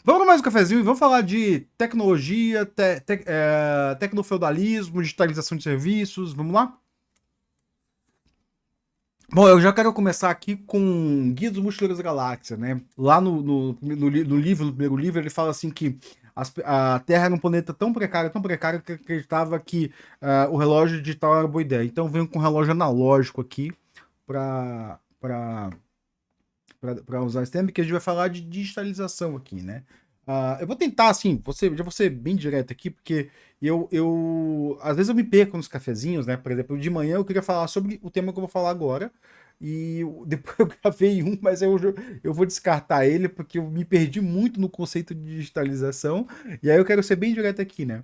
Vamos tomar mais um cafezinho e vamos falar de tecnologia, tecnofeudalismo, digitalização de serviços. Vamos lá? Bom, eu já quero começar aqui com Guia dos Mochileiros da Galáxia, né? Lá no livro, no primeiro livro, ele fala assim que a Terra era um planeta tão precário, que acreditava que o relógio digital era boa ideia. Então, venho com um relógio analógico aqui para usar esse tema, que a gente vai falar de digitalização aqui, né? Eu vou tentar, assim, já vou ser bem direto aqui, porque às vezes eu me perco nos cafezinhos, né? Por exemplo, de manhã eu queria falar sobre o tema que eu vou falar agora, e depois eu gravei um, mas eu vou descartar ele, porque eu me perdi muito no conceito de digitalização, e aí eu quero ser bem direto aqui, né?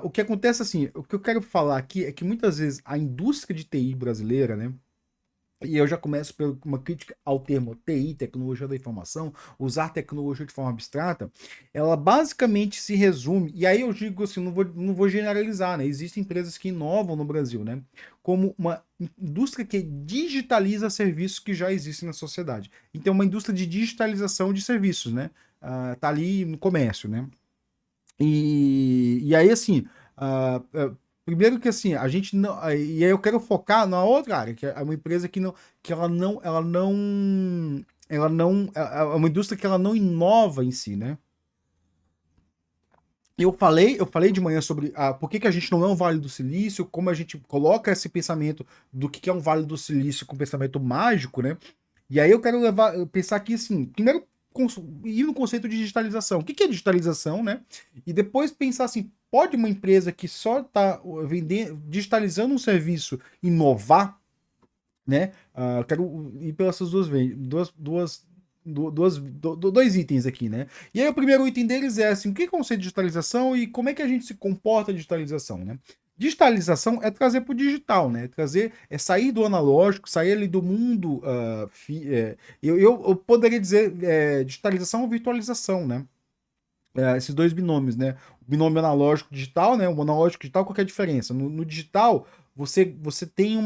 O que acontece, assim, o que eu quero falar aqui é que muitas vezes a indústria de TI brasileira, né? E eu já começo por uma crítica ao termo TI, tecnologia da informação, usar tecnologia de forma abstrata, ela basicamente se resume, e aí eu digo assim, não vou generalizar, né? Existem empresas que inovam no Brasil, né? Como uma indústria que digitaliza serviços que já existem na sociedade. Então, uma indústria de digitalização de serviços, né? Tá ali no comércio, né? E aí, assim, primeiro que assim, a gente não. E aí eu quero focar na outra área, que é uma empresa que é uma indústria que ela não inova em si, né? Eu falei de manhã sobre por que a gente não é um Vale do Silício, como a gente coloca esse pensamento do que é um Vale do Silício com pensamento mágico, né? E aí eu quero pensar aqui assim, primeiro ir no conceito de digitalização. O que é digitalização, né? E depois pensar assim, pode uma empresa que só está vendendo, digitalizando um serviço inovar, né? Eu quero ir pelas essas dois itens aqui, né? E aí o primeiro item deles é assim, o que é o conceito de digitalização e como é que a gente se comporta a digitalização, né? Digitalização é trazer para o digital, né? É sair do analógico, sair ali do mundo. Eu poderia dizer digitalização ou virtualização, né? Esses dois binômios, né? O binômio analógico digital, né? O analógico digital, qual que é a diferença? No digital, você tem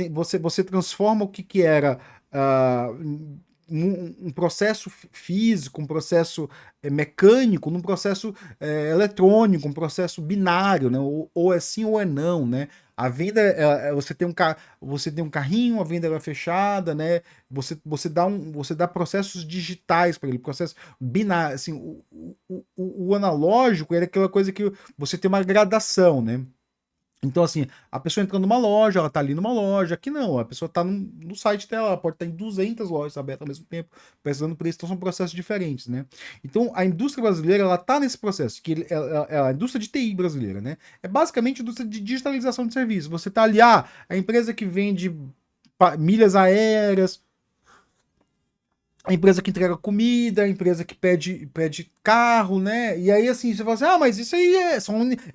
você transforma o que era um processo físico, um processo mecânico, num processo eletrônico, um processo binário, né? Ou é sim ou é não, né? A venda, você tem um carrinho, a venda é fechada, né? Você dá processos digitais para ele, processo binário, assim, o analógico era aquela coisa que você tem uma gradação, né? Então, assim, a pessoa entrando numa loja, ela tá ali numa loja, aqui não, a pessoa tá no site dela, ela pode estar em 200 lojas abertas ao mesmo tempo, precisando por isso, então são processos diferentes, né? Então, a indústria brasileira, ela tá nesse processo, a indústria de TI brasileira, né? É basicamente a indústria de digitalização de serviços. Você tá ali, a empresa que vende milhas aéreas, a empresa que entrega comida, a empresa que pede carro, né? E aí, assim, você fala assim, mas isso aí é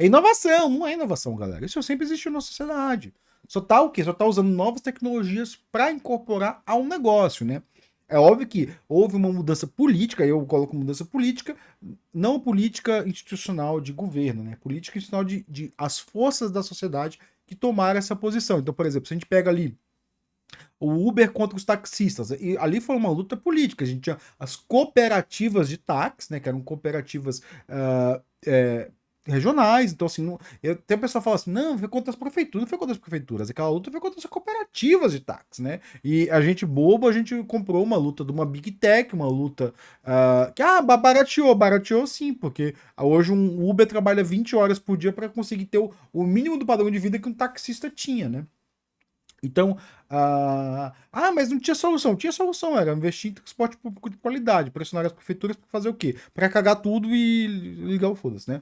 inovação. Não é inovação, galera. Isso sempre existiu na sociedade. Só tá o quê? Só tá usando novas tecnologias para incorporar ao negócio, né? É óbvio que houve uma mudança política, eu coloco mudança política, não política institucional de governo, né? Política institucional de as forças da sociedade que tomaram essa posição. Então, por exemplo, se a gente pega ali o Uber contra os taxistas. E ali foi uma luta política. A gente tinha as cooperativas de táxi, né? Que eram cooperativas regionais. Então, assim, tem a pessoa que fala assim: não, foi contra as prefeituras, não foi contra as prefeituras. Aquela luta foi contra as cooperativas de táxi, né? E a gente bobo, a gente comprou uma luta de uma Big Tech, uma luta barateou sim, porque hoje um Uber trabalha 20 horas por dia para conseguir ter o mínimo do padrão de vida que um taxista tinha, né? Então, mas não tinha solução. Tinha solução, era investir em transporte público de qualidade, pressionar as prefeituras para fazer o quê? Para cagar tudo e ligar o foda-se, né?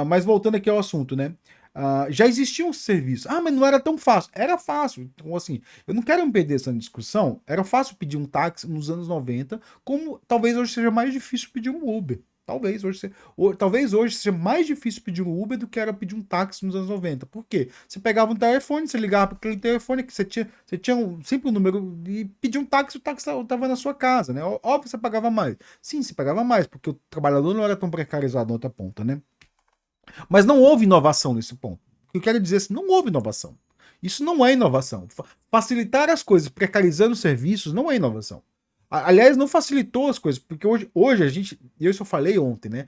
Mas voltando aqui ao assunto, né? Já existiam um serviços. Mas não era tão fácil. Era fácil. Então, assim, eu não quero me perder essa discussão. Era fácil pedir um táxi nos anos 90, como talvez hoje seja mais difícil pedir um Uber. Talvez hoje seja mais difícil pedir um Uber do que era pedir um táxi nos anos 90. Por quê? Você pegava um telefone, você ligava para aquele telefone que você tinha sempre um número e pedia um táxi, o táxi estava na sua casa, né? Óbvio que você pagava mais. Sim, você pagava mais, porque o trabalhador não era tão precarizado na outra ponta, né? Mas não houve inovação nesse ponto. O que eu quero dizer é assim, não houve inovação. Isso não é inovação. Facilitar as coisas precarizando os serviços não é inovação. Aliás, não facilitou as coisas, porque hoje a gente, e eu só falei ontem, né?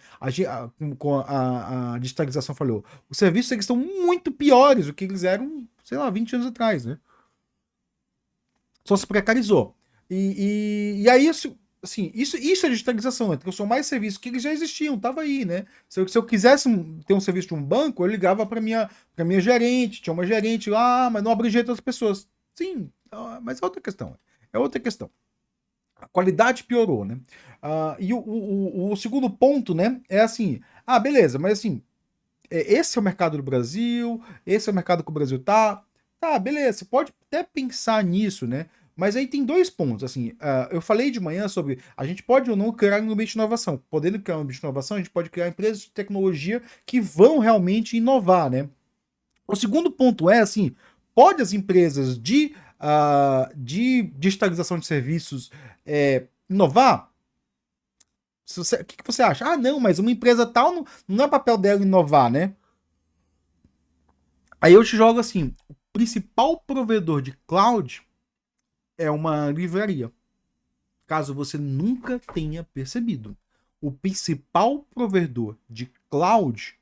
Com a digitalização falhou. Os serviços eles estão muito piores do que eles eram, sei lá, 20 anos atrás, né? Só se precarizou. E aí, assim, isso é digitalização, né? Transformar mais serviços que eles já existiam, tava aí, né? Se eu quisesse ter um serviço de um banco, eu ligava para minha gerente, tinha uma gerente lá, mas não abrangia todas as pessoas. Sim, mas é outra questão. É outra questão. A qualidade piorou, né? E o segundo ponto, né, é assim, beleza, mas assim, esse é o mercado do Brasil, esse é o mercado que o Brasil tá, beleza, você pode até pensar nisso, né? Mas aí tem dois pontos, assim, eu falei de manhã sobre a gente pode ou não criar um ambiente de inovação. Podendo criar um ambiente de inovação, a gente pode criar empresas de tecnologia que vão realmente inovar, né? O segundo ponto é, assim, pode as empresas de digitalização de serviços inovar? O que você acha? Não, mas uma empresa tal não é papel dela inovar, né? Aí eu te jogo assim: o principal provedor de cloud é uma livraria. Caso você nunca tenha percebido, o principal provedor de cloud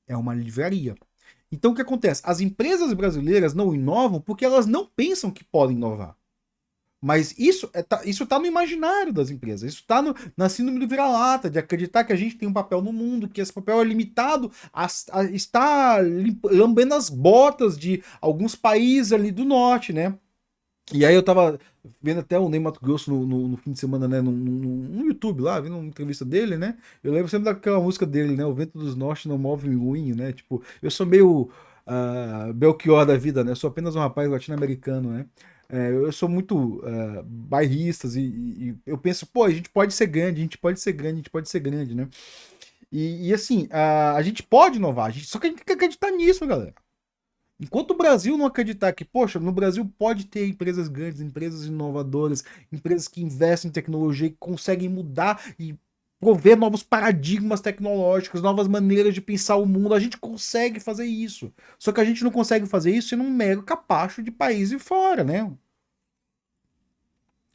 é uma livraria. Então o que acontece? As empresas brasileiras não inovam porque elas não pensam que podem inovar. Mas isso tá no imaginário das empresas. Isso tá na síndrome do vira-lata, de acreditar que a gente tem um papel no mundo, que esse papel é limitado a estar lambendo as botas de alguns países ali do norte, né? E aí eu tava vendo até o Ney Matogrosso no fim de semana, né? No YouTube lá, vendo uma entrevista dele, né? Eu lembro sempre daquela música dele, né? O vento dos norte não move o moinho, né? Tipo, eu sou meio Belchior da vida, né? Eu sou apenas um rapaz latino-americano, né? Eu sou muito bairrista e eu penso, pô, a gente pode ser grande, a gente pode ser grande, a gente pode ser grande, né? E assim, a gente pode inovar, só que a gente tem que acreditar nisso, galera. Enquanto o Brasil não acreditar que, poxa, no Brasil pode ter empresas grandes, empresas inovadoras, empresas que investem em tecnologia, que conseguem mudar e prover novos paradigmas tecnológicos, novas maneiras de pensar o mundo, a gente consegue fazer isso. Só que a gente não consegue fazer isso sendo um mero capacho de país e fora, né?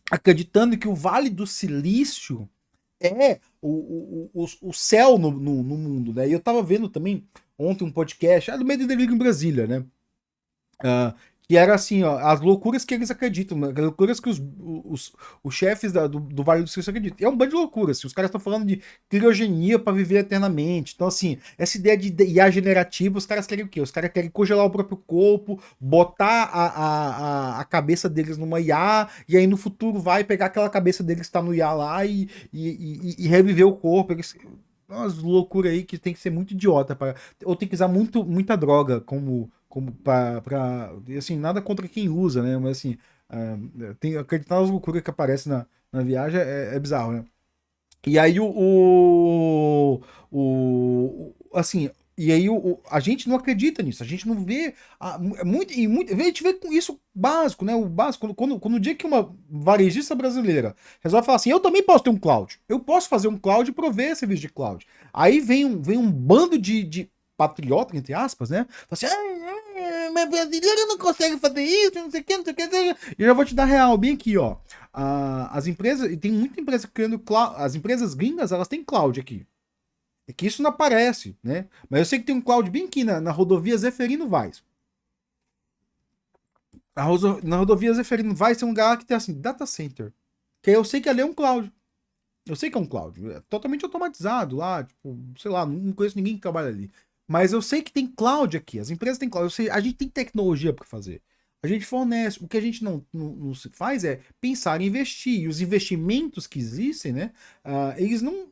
Acreditando que o Vale do Silício é o céu no mundo, né? E eu tava vendo também ontem um podcast, do Medo e Delírio em Brasília, né? Ah, que era assim, ó, as loucuras que eles acreditam, né? As loucuras que os chefes do Vale do Silício acreditam. É um bando de loucuras. Assim, os caras estão falando de criogenia para viver eternamente. Então, assim, essa ideia de IA generativa, os caras querem o quê? Os caras querem congelar o próprio corpo, botar a cabeça deles numa IA, e aí no futuro vai pegar aquela cabeça deles que está no IA lá e reviver o corpo. Umas loucuras aí que tem que ser muito idiota ou tem que usar muita droga como para assim, nada contra quem usa, né? Mas assim, acreditar nas loucuras que aparecem na viagem é bizarro, né? E aí assim, e aí a gente não acredita nisso, a gente não vê a gente vê com isso básico, né? O básico, quando o dia que uma varejista brasileira resolve falar assim, eu também posso ter um cloud, eu posso fazer um cloud e prover serviço de cloud. Aí vem um bando de patriota, entre aspas, né? Fala assim, mas brasileiro não consegue fazer isso, não sei o que, não sei o que. E eu já vou te dar real, bem aqui, ó. As empresas, e tem muita empresa criando cloud, as empresas gringas, elas têm cloud aqui. É que isso não aparece, né? Mas eu sei que tem um cloud bem aqui na rodovia Zeferino Vaz. Na rodovia Zeferino Vaz tem um lugar que tem assim, data center. Que eu sei que ali é um cloud. Eu sei que é um cloud. É totalmente automatizado lá, tipo, sei lá, não conheço ninguém que trabalha ali. Mas eu sei que tem cloud aqui. As empresas têm cloud. Eu sei, a gente tem tecnologia para fazer. A gente fornece. O que a gente não se faz é pensar em investir. E os investimentos que existem, né? Eles não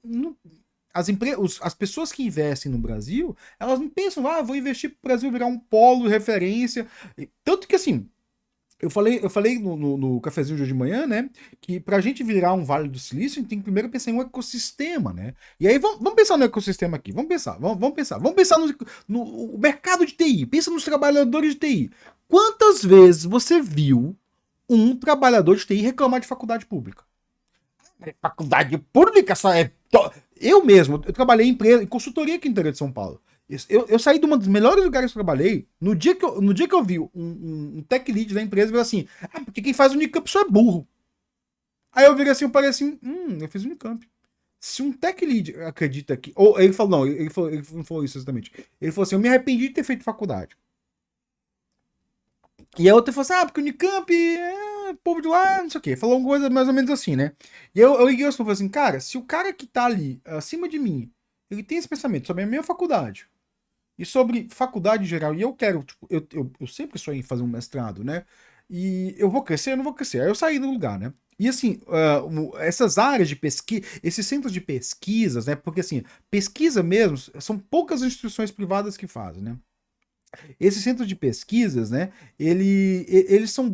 as pessoas que investem no Brasil, elas não pensam, vou investir para o Brasil virar um polo de referência. Tanto que assim, eu falei no cafezinho de hoje de manhã, né? Que pra gente virar um Vale do Silício, a gente tem que primeiro pensar em um ecossistema, né? E aí vamos pensar no ecossistema aqui. Vamos pensar. Vamos pensar no mercado de TI. Pensa nos trabalhadores de TI. Quantas vezes você viu um trabalhador de TI reclamar de faculdade pública? Faculdade pública só é. Eu mesmo, eu trabalhei em consultoria aqui no interior de São Paulo. Eu saí de um dos melhores lugares que eu trabalhei. No dia que eu vi um tech lead da empresa, ele falou assim: porque quem faz Unicamp só é burro. Aí eu virei assim, eu parei assim, eu fiz Unicamp. Se um tech lead acredita que. Ou ele falou, não, ele não falou isso exatamente. Ele falou assim: eu me arrependi de ter feito faculdade. E a outra falou assim: ah, porque o Unicamp é povo de lá, não sei o quê. Falou uma coisa mais ou menos assim, né? E eu liguei e falei assim: cara, se o cara que tá ali acima de mim, ele tem esse pensamento sobre a minha faculdade e sobre faculdade em geral, e eu quero, tipo, eu sempre sonhei em fazer um mestrado, né? E eu vou crescer, eu não vou crescer. Aí eu saí do lugar, né? E assim, essas áreas de pesquisa, esses centros de pesquisas, né? Porque assim, pesquisa mesmo, são poucas instituições privadas que fazem, né? Esses centros de pesquisas, né, eles são,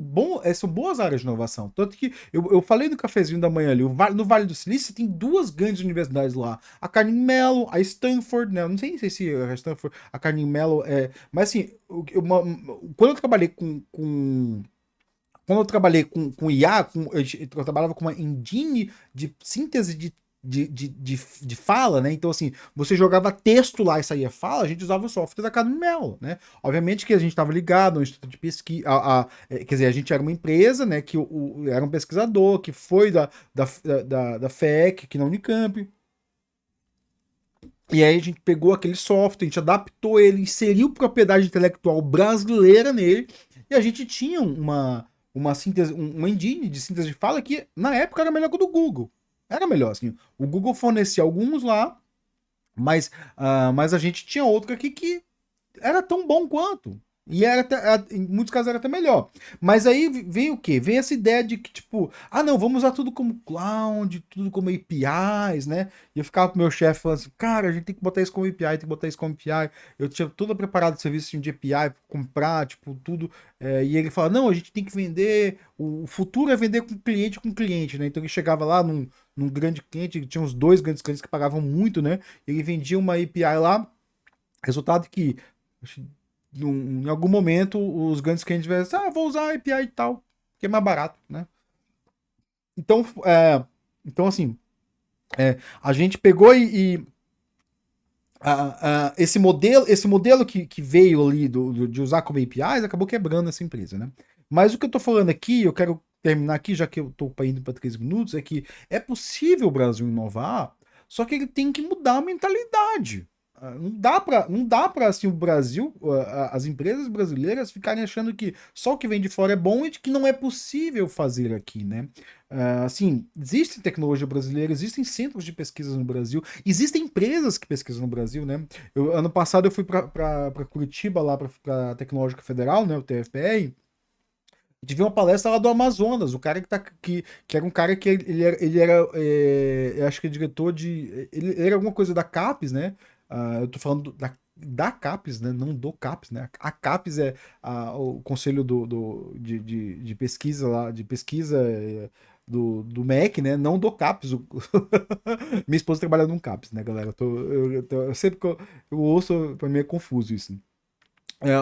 são boas áreas de inovação. Tanto que eu falei do cafezinho da manhã ali, no Vale do Silício tem duas grandes universidades lá. A Carnegie Mellon, a Stanford, né, eu não sei se a Stanford, a Carnegie Mellon é... Mas assim, quando eu trabalhei quando eu trabalhei com IA, eu trabalhava com uma engine de síntese de fala, né? Então, assim, você jogava texto lá e saía fala, a gente usava o software da Cadmel, né? Obviamente que a gente estava ligado ao Instituto de Pesquisa, quer dizer, a gente era uma empresa, né? Que era um pesquisador, que foi da FEC, aqui na Unicamp. E aí a gente pegou aquele software, a gente adaptou ele, inseriu propriedade intelectual brasileira nele, e a gente tinha uma síntese, uma engine de síntese de fala que na época era melhor que o do Google. Era melhor, assim. O Google fornecia alguns lá, mas a gente tinha outro aqui que era tão bom quanto. E era em muitos casos era até melhor. Mas aí vem o quê? Vem essa ideia de que, tipo, ah, não, vamos usar tudo como cloud, tudo como APIs, né? E eu ficava pro meu chefe falando assim, cara, a gente tem que botar isso como API, tem que botar isso como API. Eu tinha tudo preparado de serviço de API pra comprar, tipo, tudo. E ele fala, não, a gente tem que vender, o futuro é vender com cliente, né? Então ele chegava lá num grande cliente, tinha uns dois grandes clientes que pagavam muito, né? Ele vendia uma API lá, resultado que em algum momento os grandes clientes vão dizer, vou usar a API e tal, que é mais barato, né? Então, então assim, a gente pegou esse modelo que veio ali de usar como APIs acabou quebrando essa empresa, né? Mas o que eu tô falando aqui, eu quero terminar aqui, já que eu tô indo para 3 minutos, é que é possível o Brasil inovar, só que ele tem que mudar a mentalidade. Não dá para assim, o Brasil, as empresas brasileiras ficarem achando que só o que vem de fora é bom e de que não é possível fazer aqui, né? Assim, existe tecnologia brasileira, existem centros de pesquisa no Brasil, existem empresas que pesquisam no Brasil, né? Ano passado eu fui para Curitiba, lá para a Tecnológica Federal, né, o TFPR, e tive uma palestra lá do Amazonas, o cara que era um cara que ele era eu acho que é diretor ele era alguma coisa da CAPES, né? Eu tô falando da CAPES, né? Não do CAPES, né? A CAPES é o conselho de pesquisa lá, de pesquisa do MEC, né? Não do CAPES. Minha esposa trabalha num CAPES, né, galera? Eu sempre que eu ouço, pra mim é confuso isso.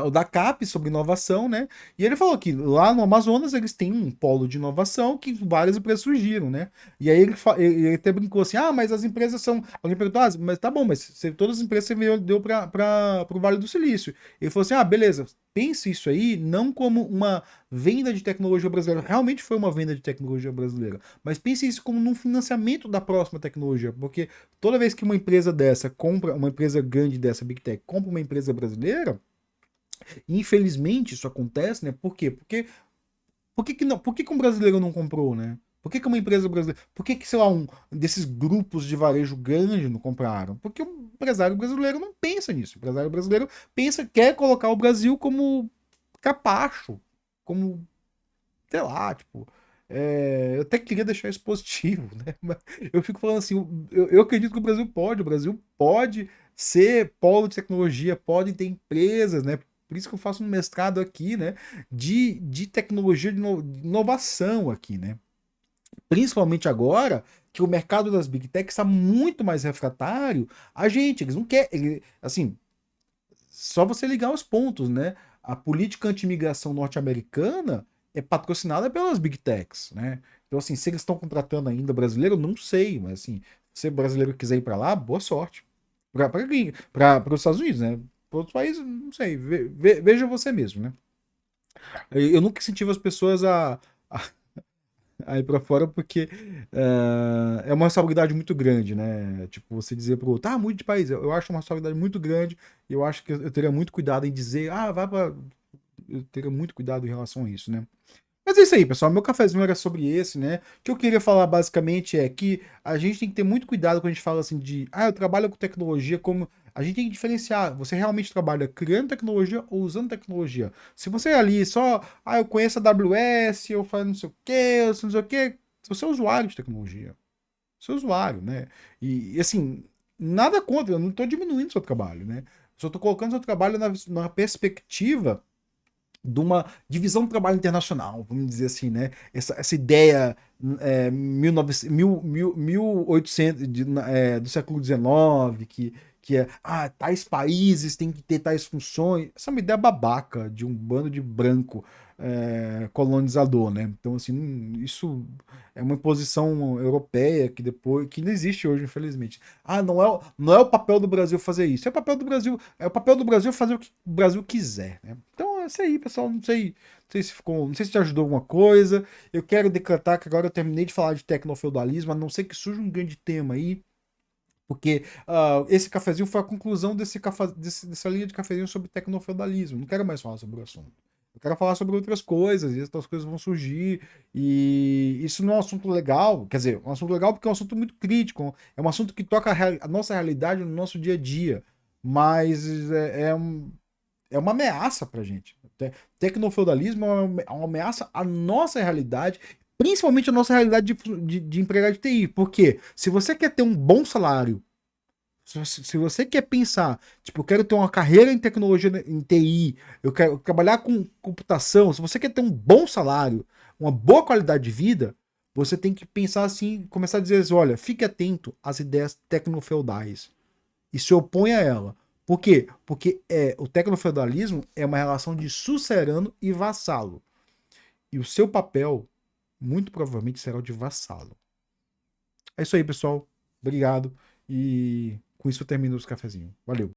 O da CAP sobre inovação, né? E ele falou que lá no Amazonas eles têm um polo de inovação que várias empresas surgiram, né? E aí ele até brincou assim: mas as empresas são. Alguém perguntou: mas tá bom, mas todas as empresas você deu para o Vale do Silício. Ele falou assim: beleza, pense isso aí não como uma venda de tecnologia brasileira. Realmente foi uma venda de tecnologia brasileira, mas pense isso como num financiamento da próxima tecnologia, porque toda vez que uma empresa dessa compra, uma empresa grande dessa, Big Tech, compra uma empresa brasileira. Infelizmente isso acontece, né? Por quê? Por que que um brasileiro não comprou, né? Por que que uma empresa brasileira, por que que, sei lá, um desses grupos de varejo grande não compraram? Porque o empresário brasileiro não pensa nisso. O empresário brasileiro quer colocar o Brasil como capacho, como, sei lá, tipo, eu até queria deixar isso positivo, né? Mas eu fico falando assim, eu acredito que o Brasil pode ser polo de tecnologia, pode ter empresas, né? Por isso que eu faço um mestrado aqui, né? De tecnologia, de inovação aqui, né? Principalmente agora que o mercado das Big Tech está muito mais refratário a gente. Eles não querem. Assim, só você ligar os pontos, né? A política anti-imigração norte-americana é patrocinada pelas Big Techs, né? Então, assim, se eles estão contratando ainda brasileiro, eu não sei, mas assim, se brasileiro quiser ir para lá, boa sorte. Para os Estados Unidos, né? Para outros países, não sei, veja você mesmo, né? Eu nunca incentivo as pessoas a aí pra fora porque é uma responsabilidade muito grande, né? Tipo, você dizer pro outro, mude de país. Eu acho uma responsabilidade muito grande e eu acho que eu teria muito cuidado em dizer, vai pra. Eu teria muito cuidado em relação a isso, né? Mas é isso aí, pessoal. Meu cafezinho era sobre esse, né? O que eu queria falar basicamente é que a gente tem que ter muito cuidado quando a gente fala assim de, eu trabalho com tecnologia, como a gente tem que diferenciar. Você realmente trabalha criando tecnologia ou usando tecnologia? Se você é ali só, eu conheço a AWS, eu faço não sei o quê, eu não sei o quê, você é usuário de tecnologia. Você é usuário, né? E assim, nada contra, eu não estou diminuindo o seu trabalho, né? Só estou colocando o seu trabalho na perspectiva de uma divisão do trabalho internacional, vamos dizer assim, né? Essa ideia 1900, 1800 do século XIX, que é, tais países têm que ter tais funções. Essa é uma ideia babaca de um bando de branco colonizador, né? Então, assim, isso é uma imposição europeia que não existe hoje, infelizmente. Não é o papel do Brasil fazer isso. É o papel do Brasil fazer o que o Brasil quiser, né? Então é isso aí, pessoal. Não sei se ficou, não sei se te ajudou alguma coisa. Eu quero decretar que agora eu terminei de falar de tecnofeudalismo, a não ser que surja um grande tema aí, porque esse cafezinho foi a conclusão dessa linha de cafezinho sobre tecnofeudalismo. Não quero mais falar sobre o assunto. Eu quero falar sobre outras coisas, e outras coisas vão surgir, e isso não é um assunto legal, quer dizer, um assunto legal porque é um assunto muito crítico, é um assunto que toca a nossa realidade no nosso dia a dia, mas é uma ameaça pra gente. Tecnofeudalismo é uma ameaça à nossa realidade, principalmente à nossa realidade de empregado de TI. Porque se você quer ter um bom salário, se você quer pensar, tipo, eu quero ter uma carreira em tecnologia, em TI, eu quero trabalhar com computação, se você quer ter um bom salário, uma boa qualidade de vida, você tem que pensar assim, começar a dizer assim, olha, fique atento às ideias tecnofeudais e se opõe a ela. Por quê? Porque o tecnofeudalismo é uma relação de sucerano e vassalo. E o seu papel, muito provavelmente, será o de vassalo. É isso aí, pessoal. Obrigado. E com isso eu termino os cafezinhos. Valeu.